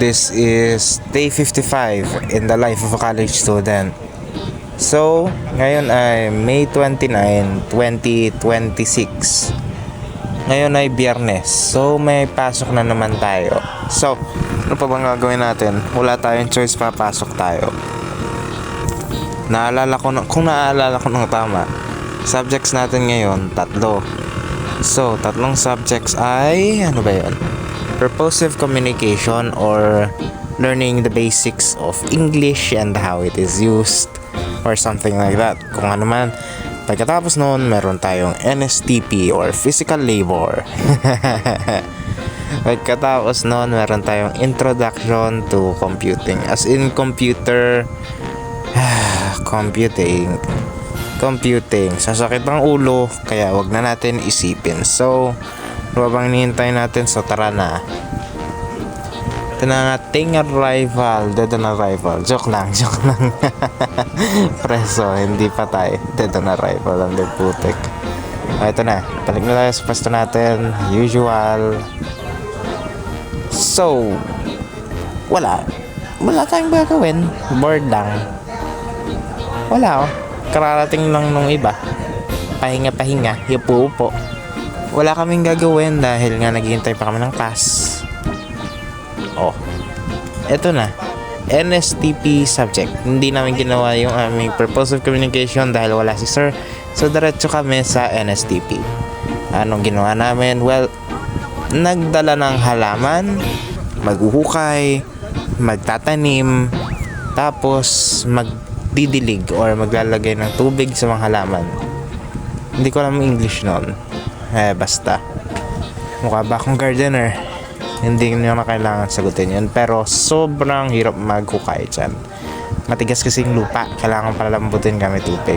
This is day 55 in the life of a college student. So, ngayon ay May 29, 2026. Ngayon ay Biyernes. So, may pasok na naman tayo. So, ano pa bang gagawin natin? Wala tayong choice, papasok tayo. Kung naaalala ko ng tama, subjects natin ngayon, 3. So, 3 subjects ay, ano ba yun? Purposive communication or learning the basics of English and how it is used or something like that. Kung ano man. Pagkatapos noon, meron tayong NSTP or physical labor. Pagkatapos noon, meron tayong introduction to computing. As in computer, computing. Sasakit ang ulo, kaya wag na natin isipin. So, ano bang hinihintay natin? So, tara na. Ito na ating arrival. Dead on arrival. Joke lang. Preso, hindi patay. Dead on arrival. Ang putik. Ito na. Balik na tayo sa pwesto natin. Usual. So, wala tayong gagawin. Bored lang. Wala. Kararating lang nung iba. Pahinga. Upo. Wala kaming gagawin dahil nga naghihintay pa kami ng class. Oh, eto na. NSTP subject. Hindi namin ginawa yung aming purposive communication dahil wala si sir. So, diretso kami sa NSTP. Anong ginawa namin? Well, nagdala ng halaman, maghuhukay, magtatanim, tapos magdidilig or maglalagay ng tubig sa mga halaman. Hindi ko alam English noon. Basta. Mukha ba akong gardener? Hindi nyo na kailangan sagutin yun. Pero sobrang hirap maghukay dyan. Matigas kasing lupa. Kailangan palalambutin kami tubig.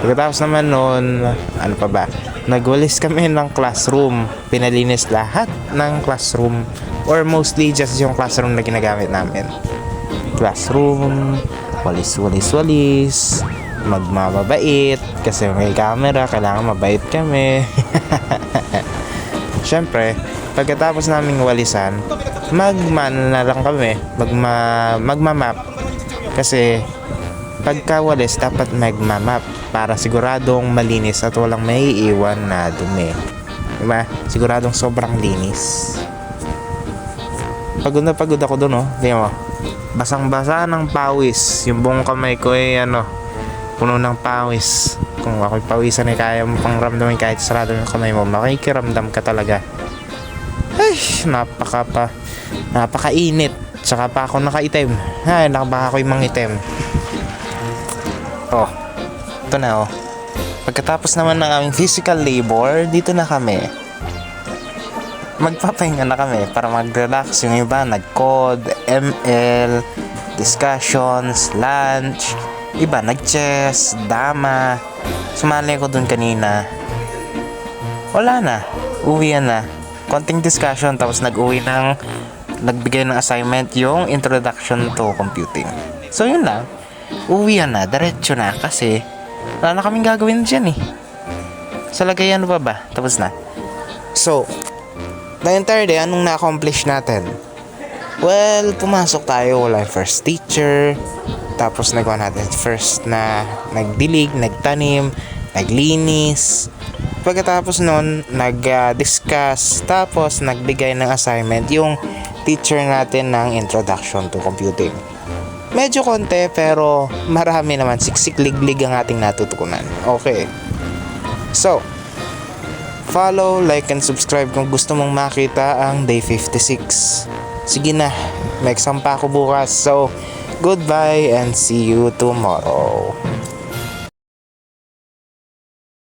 Pagkatapos naman nun, ano pa ba? Nagwalis kami ng classroom. Pinalinis lahat ng classroom. Or mostly just yung classroom na ginagamit namin. Classroom, walis. Magmamabait kasi may camera, kailangan mabait kami. Syempre, pagkatapos naming walisan, magman na lang kami, magmamap. Kasi pagkawalis dapat magmamap para siguradong malinis at walang maiiwan na dumi. Diba? Siguradong sobrang linis. Pagod na pagod ako doon, oh. Tingnan mo. Basang-basa ng pawis. Yung buong kamay ko ay puno ng pawis. Kung ako'y pawisan ay kaya mo pang ramdamin kahit sarado yung kamay mo, makikiramdam ka talaga. Ay, napakainit. Tsaka pa ako nakaitim. Ay, baka ako'y mangitim. Oh, ito na oh. Pagkatapos naman ng aming physical labor, dito na kami. Magpapahinga na kami para mag-relax. Yung iba, nag-code, ML, discussions, lunch. Iba, nag-chess, dama. Sumali ko dun kanina. Wala na. Uwian na. Konting discussion, tapos nagbigay ng assignment yung introduction to computing. So, yun lang. Uwian na. Diretso na. Kasi, wala na kaming gagawin dyan eh. Sa lagay, ano pa ba? Tapos na. So, the entire day, anong na-accomplish natin? Well, pumasok tayo. Wala yung first teacher. Tapos nagawa natin first na nagdilig, nagtanim, naglinis. Pagkatapos nun, nag-discuss. Tapos nagbigay ng assignment yung teacher natin ng introduction to computing. Medyo konti pero marami naman. Siksik-liglig ang ating natutukunan. Okay. So, follow, like, and subscribe kung gusto mong makita ang day 56. Sige na, may exam pa ako bukas. So, goodbye and see you tomorrow.